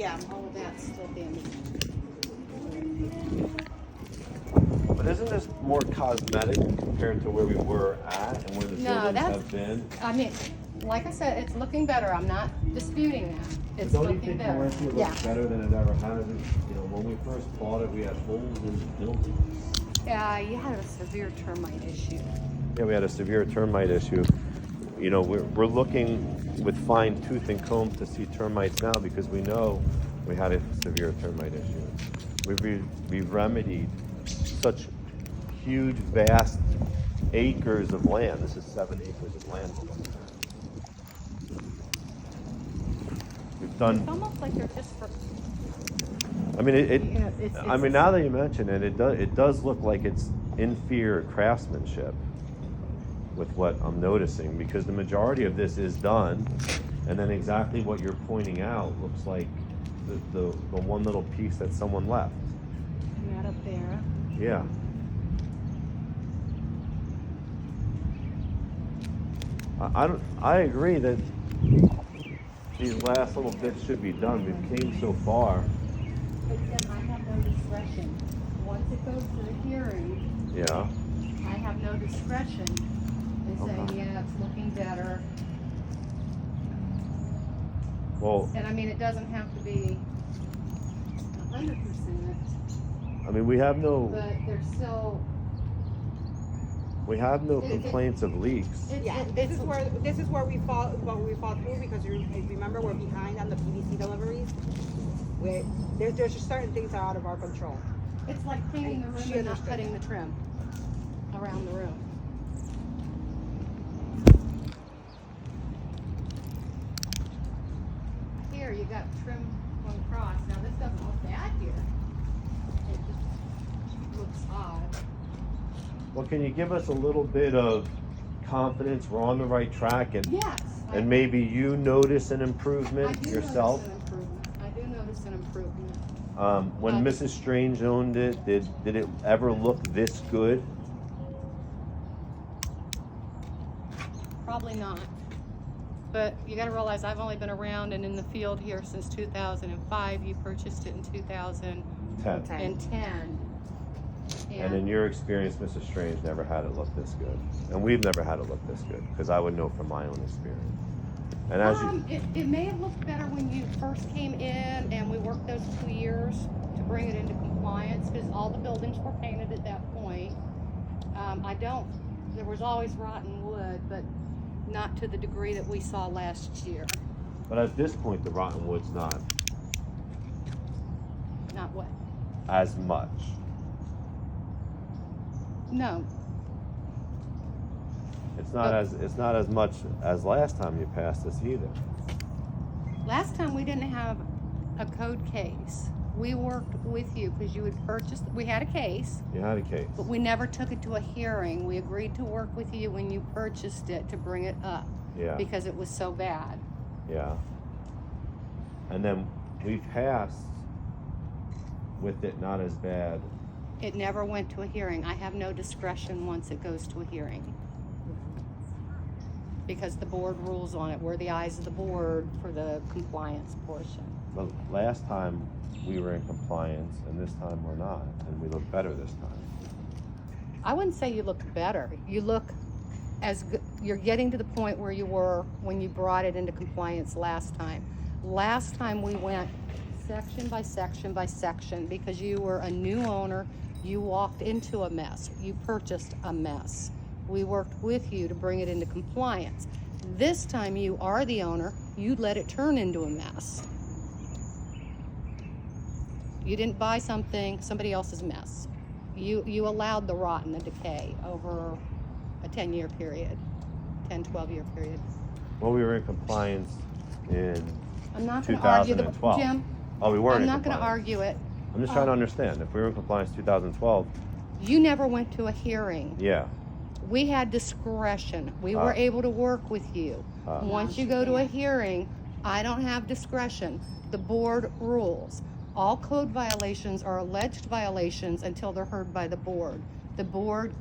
Yeah, all of that's still damaged. But isn't this more cosmetic compared to where we were at and where the buildings have been? I mean, like I said, it's looking better. I'm not disputing that. It's Don't you looking think better. Valencia looks Yeah. better than it ever has? You know, when we first bought it, we had holes in the building. Yeah, you had a severe termite issue. Yeah, we had a severe termite issue. You know, we're looking with fine tooth and comb to see termites now because we know we had a severe termite issue. We've remedied such huge, vast acres of land. This is 7 acres of land. We've It's done. almost like they're just for. I mean, It's I mean, now that you mention it, it does look like it's inferior craftsmanship with what I'm noticing because the majority of this is done, and then exactly what you're pointing out looks like the one little piece that someone left. Right up there. Yeah. I agree that these last little bits should be done. We've came so far. But then I have no discretion. Once it goes to the hearing, Yeah. I have no discretion in saying, Okay. yeah, it's looking better. Well, And I mean, it doesn't have to be 100%, I mean, we have no but there's still, complaints of leaks. Yeah, this is where we fall through because you remember we're behind on the PVC deliveries. There's just certain things that are out of our control. it's like painting the room She and not understood cutting the trim around the room. Here, you got trim going across. Now, this doesn't look bad here. It just looks odd. Well, can you give us a little bit of confidence we're on the right track Yes. and maybe you notice an improvement yourself? I do notice an improvement. When Mrs. Strange owned it, did it ever look this good? Probably not. But you gotta realize I've only been around and in the field here since 2005. You purchased it in 2010. 10. And in your experience, Mrs. Strange never had it look this good. And we've never had it look this good, because I would know from my own experience. And as you, it may have looked better when you first came in and we worked those 2 years to bring it into compliance because all the buildings were painted at that point. There was always rotten wood, but not to the degree that we saw last year. but at this point, the rotten wood's not Not what? as much. No. It's not as much as last time you passed this either. Last time we didn't have a code case. We worked with you because you had purchased, we had a case, You had a case. but we never took it to a hearing. We agreed to work with you when you purchased it to bring it up Yeah, because it was so bad. yeah. And then we passed with it not as bad. It never went to a hearing. I have no discretion once it goes to a hearing. Because the board rules on it. We're the eyes of the board for the compliance portion. The last time we were in compliance, and this time we're not, and we look better this time. I wouldn't say you look better. You look as good. You're getting to the point where you were when you brought it into compliance last time. Last time we went section by section by section because you were a new owner. You walked into a mess. You purchased a mess. We worked with you to bring it into compliance. This time you are the owner. You let it turn into a mess. You didn't buy somebody else's mess. You allowed the rot and the decay over a 10-year period, 10, 12-year period. Well, we were in compliance in I'm not going to argue the 2012. Jim. Oh, we weren't I'm in not going to compliance. argue it. I'm just trying to understand. If we were in compliance 2012, You never went to a hearing. yeah. We had discretion. We were able to work with you. Once you go to a hearing, I don't have discretion. The board rules. All code violations are alleged violations until they're heard by the board. The board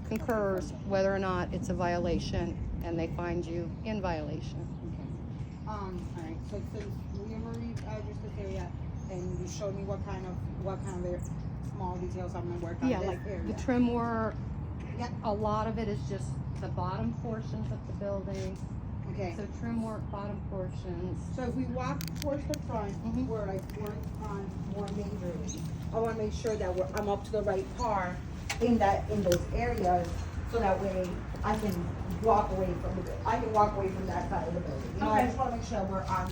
concurs whether or not it's a violation, and they find you in violation. All right, so since we were just this area, and you showed me what kind of small details I'm gonna work on Yeah, this like area. the trim work, Yeah. a lot of it is just the bottom portions of the building. Okay. So trim work, bottom portions. So if we walk towards the front, Mhm. we're like work on more majorly. I want to make sure that I'm up to the right par in those areas, so that way I can walk away from that side of the building. You know, I Okay. just want to make sure we're on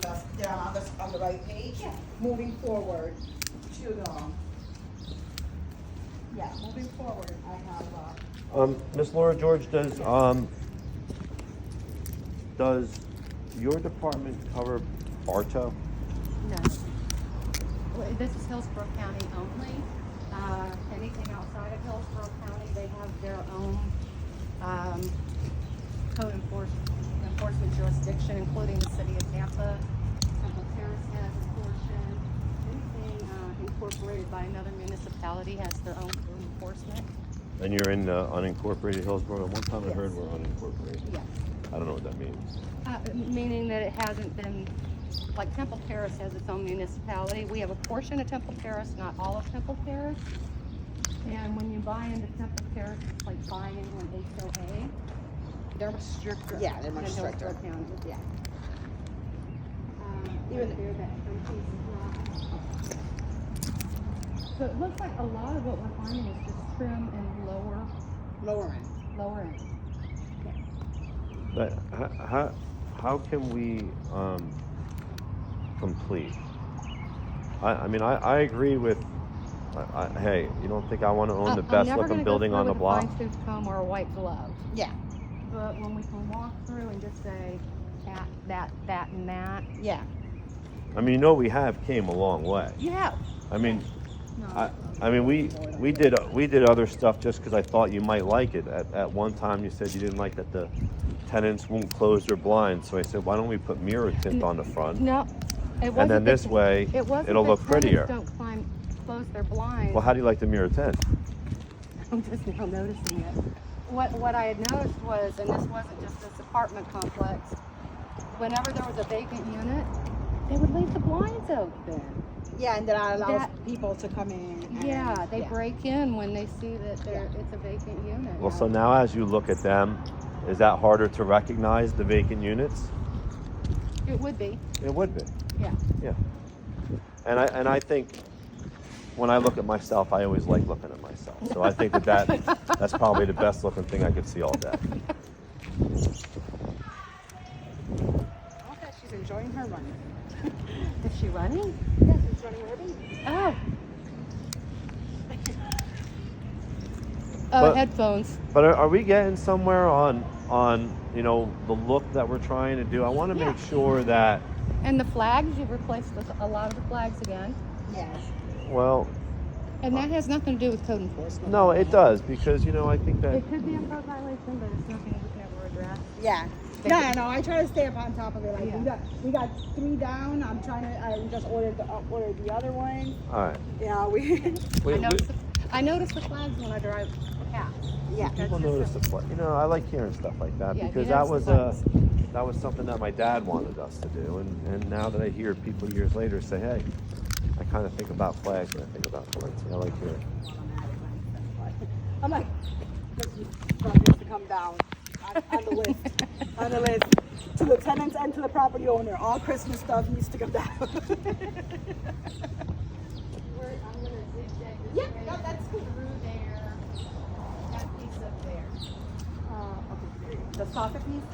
the right page. Yeah. Moving forward to the. Yeah, moving forward, I have. Miss Laura George, does your department cover Bartow? No. Well, this is Hillsborough County only. Anything outside of Hillsborough County, they have their own code enforcement jurisdiction, including the city of Tampa. Temple Terrace has a portion. Anything incorporated by another municipality has their own code enforcement. And you're in unincorporated Hillsborough? One time I Yes. heard we're unincorporated. Yes. I don't know what that means. Meaning that it hasn't been, like Temple Terrace has its own municipality. We have a portion of Temple Terrace, not all of Temple Terrace. And when you buy into Temple Terrace, it's like buying into an HOA. They're much stricter. Yeah, they're much than stricter. Hillsborough County. Yeah. Even there, that trim piece is not. So it looks like a lot of what we're finding is just trim and Lower end. lower end. But how can we complete? I mean, I agree with, hey, you don't think I want to own the best looking building on the block? I'm never gonna go through with a fine-tooth comb or a white glove. Yeah. But when we can walk through and just say, that, and that. Yeah. I mean, we have came a long way. Yeah. I mean, No. I mean, we did other stuff just because I thought you might like it. At one time, you said you didn't like that the tenants won't close their blinds, so I said, why don't we put mirror tint on the front? No, it wasn't. And then this way, it wasn't it'll that look prettier. tenants don't close their blinds. Well, how do you like the mirror tint? I'm just now noticing it. What I had noticed was, and this wasn't just this apartment complex, whenever there was a vacant unit, they would leave the blinds open. Yeah, and that allows That- people to come in. And, Yeah, they break in when they see that it's a vacant unit. Well, so now as you look at them, is that harder to recognize the vacant units? It would be, It would be. yeah. Yeah. And I think when I look at myself, I always like looking at myself. So I think that's probably the best looking thing I could see all day. Okay, she's enjoying her run. Is she running? Yeah, she's running with her baby. Oh. But- Headphones. But are we getting somewhere on the look that we're trying to do? I want to make Yeah. sure that, And the flags, you've replaced a lot of the flags again. Yes. well, And that has nothing to do with code enforcement. no, it does because I think that It could be a code violation, but it's nothing we can ever address. Yeah. No, I try to stay up on top of it. Like Yeah. we got 3 down. I just ordered the other one. all right. Yeah, we. I notice the flags when I drive past. Yeah. People notice the flag. I like hearing stuff like that Yeah, because you notice that was something that my dad wanted us to do, and now that I hear people years later say, hey, I kind of think about flags when I think about flags. I like hearing. I'm like, this stuff needs to come down on the list. On the list. To the tenants and to the property owner, all Christmas stuff needs to come down. I'm gonna zigzag this Yeah, no, that's cool. through there, that piece up there. Okay. The soffit piece?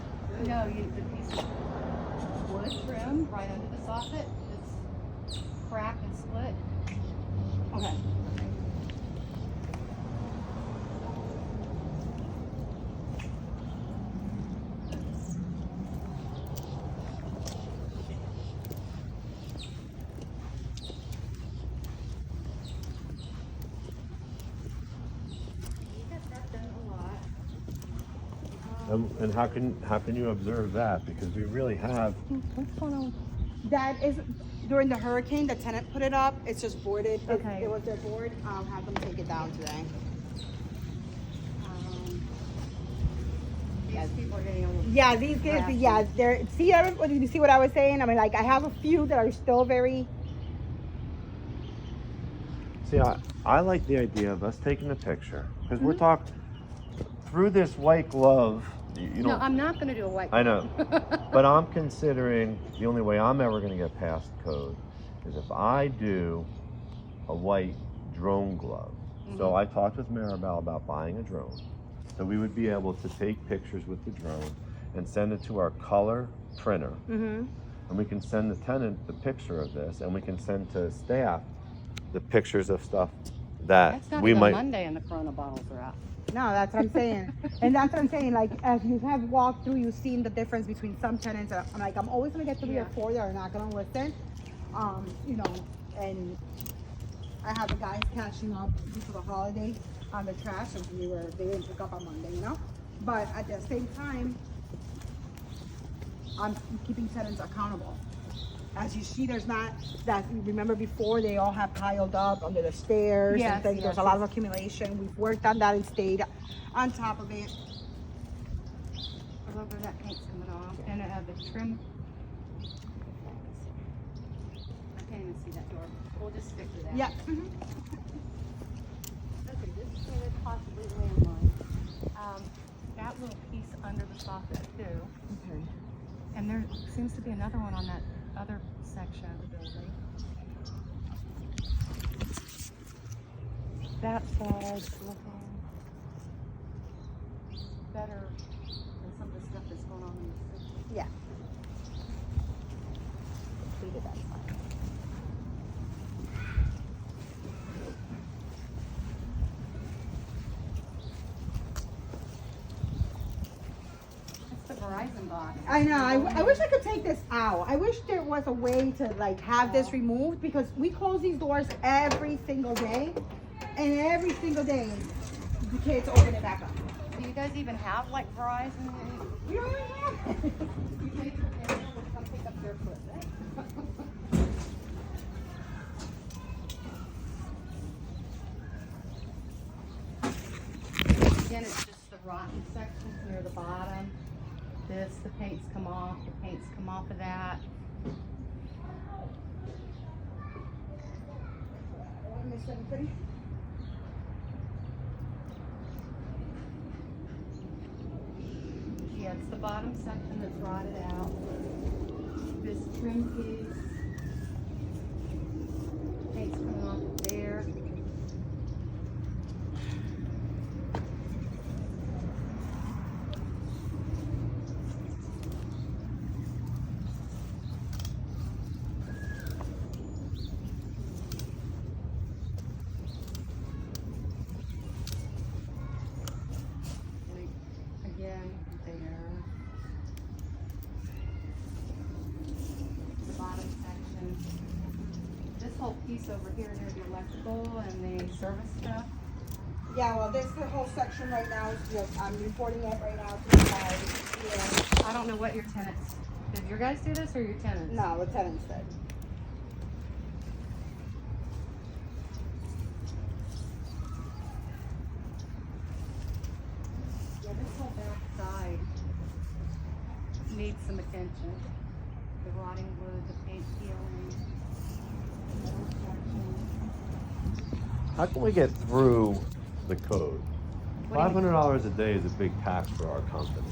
No, the piece of wood trim right under the soffit. It's cracked and split. Okay. And how can you observe that? Because we really have. What's going on? That is during the hurricane. The tenant put it up. It's just boarded. Okay. It was their board. I'll have them take it down today. yes. people are getting a little. Yeah, these kids, Crafty. yeah, they're, see, everybody, you see what I was saying? I mean, like, I have a few that are still very, See, I like the idea of us taking a picture because we're talking through this white glove. You No, know, I'm not gonna do a white. I know, but I'm considering the only way I'm ever going to get past code is if I do a white drone glove. So I talked with Maribel about buying a drone, so we would be able to take pictures with the drone and send it to our color printer, and we can send the tenant the picture of this, and we can send to staff the pictures of stuff that That's not we even might. Monday and the Corona bottles are out. no, that's what I'm saying. And that's what I'm saying, like, as you have walked through, you've seen the difference between some tenants, I'm like, I'm always gonna get 3 or Yeah. 4 that are not gonna listen. You know, and I have the guys catching up due to the holiday on the trash, and they didn't pick up on Monday, you know? But at the same time, I'm keeping tenants accountable. As you see, there's not that, remember before, they all have piled up under the stairs Yes, and things. There's yes, a lot of accumulation. We've worked on that and stayed on top of it. I love where that paint's coming off, and it had the trim. I can't even see that door. We'll just stick to that. Yeah. Okay, this could possibly landmine. That little piece under the soffit too, Okay. and there seems to be another one on that other section of the building. That side's looking better than some of the stuff that's going on in the city. Yeah. Completed that part. That's the Verizon box. I know. I wish I could take this out. I wish there was a way to like have this removed because we close these doors every single day, and every single day the kids open it back up. Do you guys even have like Verizon? We don't even have it. You take your camera and come pick up their equipment. Again, it's just the rotten sections near the bottom. This, the paint's come off of that. Miss Anthony? Yeah, it's the bottom section that's rotted out. This trim piece. Paint's coming off of there. Again, there. The bottom section. This whole piece over here near the electrical and the service stuff. Yeah, well, this the whole section right now is just, I'm reporting it right now to the guys. Yeah. I don't know what your tenants, did your guys do this or your tenants? No, the tenants did. Yeah, this whole back side needs some attention. The rotting wood, the paint peeling. the middle section. How can we get through the code? What do you mean? $500 a day is a big tax for our company.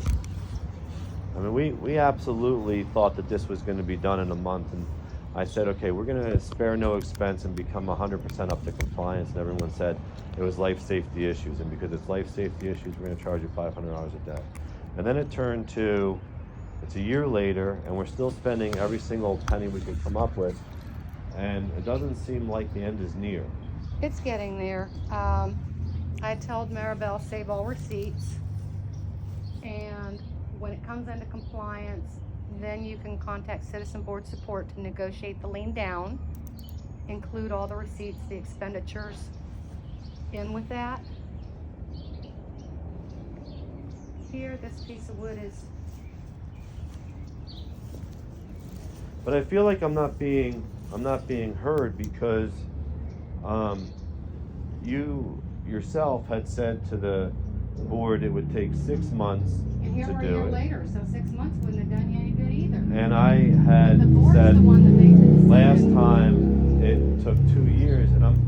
I mean, we absolutely thought that this was going to be done in a month, and I said, okay, we're going to spare no expense and become 100% up to compliance, and everyone said it was life safety issues, and because it's life safety issues, we're going to charge you $500 a day. And then it turned to, it's a year later, and we're still spending every single penny we can come up with, and it doesn't seem like the end is near. It's getting there. I told Maribel, save all receipts, and when it comes into compliance, then you can contact Citizen Board Support to negotiate the lien down, include all the receipts, the expenditures in with that. Here, this piece of wood is, But I feel like I'm not being heard because you yourself had said to the board it would take 6 months And here to we're a do year it. later, so 6 months wouldn't have done you any good either. And I But had the board's said the one that made the decision. last time it took 2 years, and I'm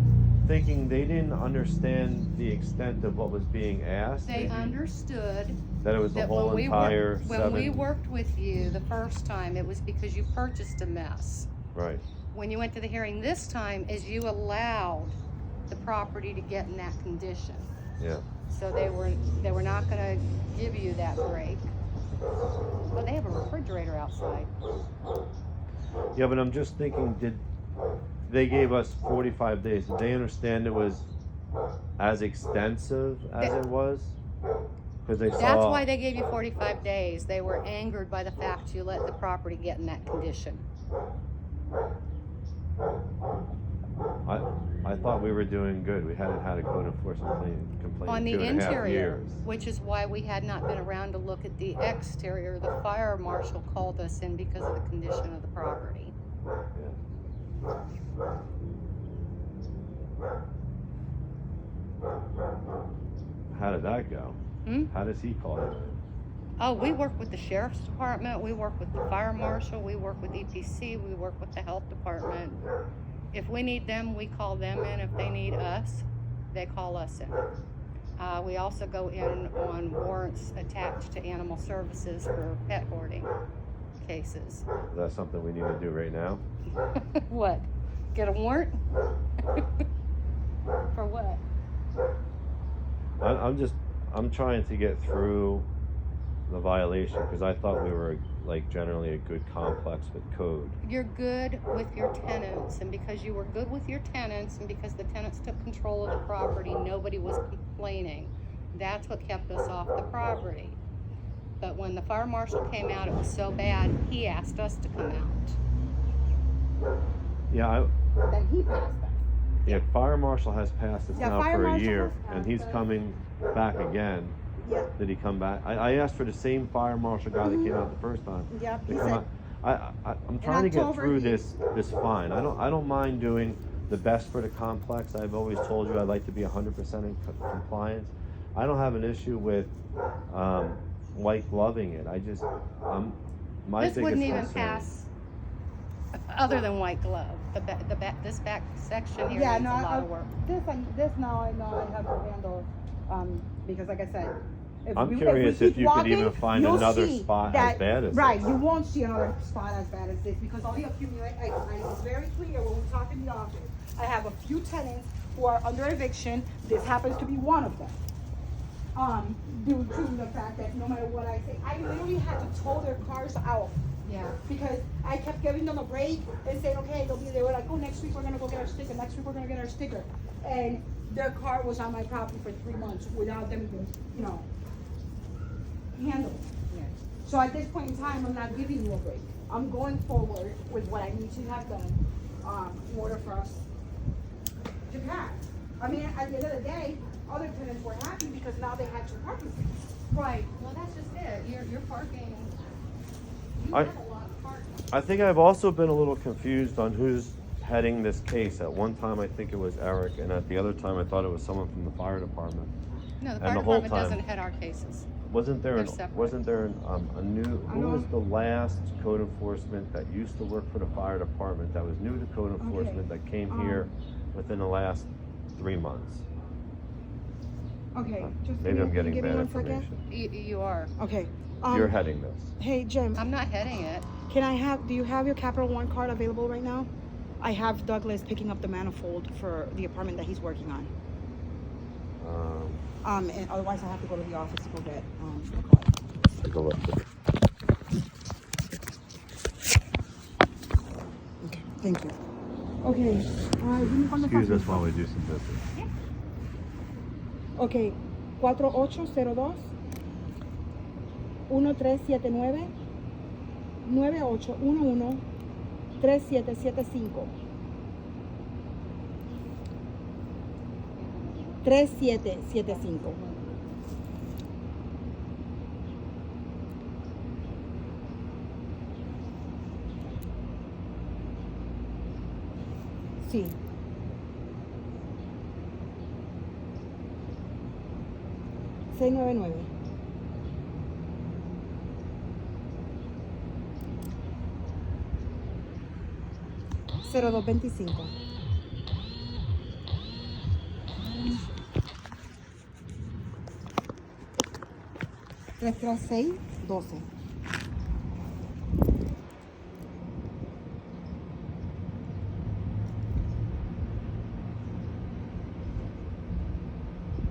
thinking they didn't understand the extent of what was being asked. They maybe, understood that it was the that whole when entire when we 7. worked with you the first time, it was because you purchased a mess. Right. When you went to the hearing this time, is you allowed the property to get in that condition. Yeah. So they were not gonna give you that break. Well, they have a refrigerator outside. Yeah, but I'm just thinking, they gave us 45 days. Did they understand it was as extensive as it was? Because they saw. That's why they gave you 45 days. They were angered by the fact you let the property get in that condition. I thought we were doing good. We hadn't had a code enforcement complaint On the in 2.5 interior, years. which is why we had not been around to look at the exterior. The fire marshal called us in because of the condition of the property. How did that go? Hmm? How does he call it? Oh, we work with the sheriff's department, we work with the fire marshal, we work with EPC, we work with the health department. If we need them, we call them in. If they need us, they call us in. We also go in on warrants attached to animal services for pet hoarding cases. Is that something we need to do right now? What? Get a warrant? For what? I'm trying to get through the violation because I thought we were like generally a good complex with code. You're good with your tenants, and because you were good with your tenants and because the tenants took control of the property, nobody was complaining. That's what kept us off the property. But when the fire marshal came out, it was so bad, he asked us to come out. Yeah, Then he passed us. yeah. Fire marshal has passed us Yeah, now fire for a marshal year, has and passed he's us. coming back again. Yeah, Did he come back? I asked for the same fire marshal guy that came out the first time. yeah, to he come said, out. I'm trying to get October through he- this fine. I don't mind doing the best for the complex. I've always told you I'd like to be 100% in compliance. I don't have an issue with white gloving it. My This wouldn't biggest even concern- pass, other than white glove. This back section here yeah, needs no, a lot of work. this now I know I have to handle, because like I said, I'm curious if keep you could even find you'll another see spot as that- bad as right, this. you won't see another spot as bad as this, because all the accumulate, I was very clear when we talked in the office. I have a few tenants who are under eviction, this happens to be one of them. Due to the fact that no matter what I say, I literally had to tow their cars out. Yeah. Because I kept giving them a break and saying, okay, they were like, oh, next week we're gonna go get our sticker, next week we're gonna get our sticker. And their car was on my property for 3 months without them even, handling it. So at this point in time, I'm not giving you a break. I'm going forward with what I need to have done, in order for us to pass. I mean, at the end of the day, other tenants were happy because now they had 2 parking spaces. Right, well, that's just it. You're parking, you I- have a lot of parking. I think I've also been a little confused on who's heading this case. At one time, I think it was Eric, and at the other time, I thought it was someone from the fire department. No, the And fire the whole department time- doesn't head our cases. Wasn't there They're separate. a new, who was the last code enforcement that used to work for the fire department that was new to code enforcement that came here within the last 3 months? Okay, just Maybe I'm getting give me bad 1 second. information. You are. Okay. You're heading this. Hey, Jim, I'm not heading it. do you have your Capital One card available right now? I have Douglas picking up the manifold for the apartment that he's working on. And otherwise I have to go to the office to go get, the card. Take a look. Okay, thank you. Okay, dime cuándo Excuse está. us while we do some business. Ok, 4802 1379 9811 3775 3775. Sí. 699. 0225. 336-12.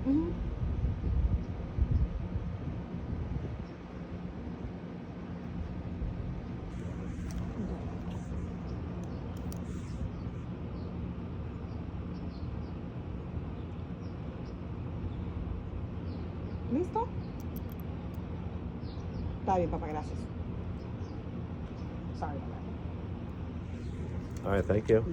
Ujú. ¿Listo? Está bien, papá, gracias. Sorry, papá. All right, thank you.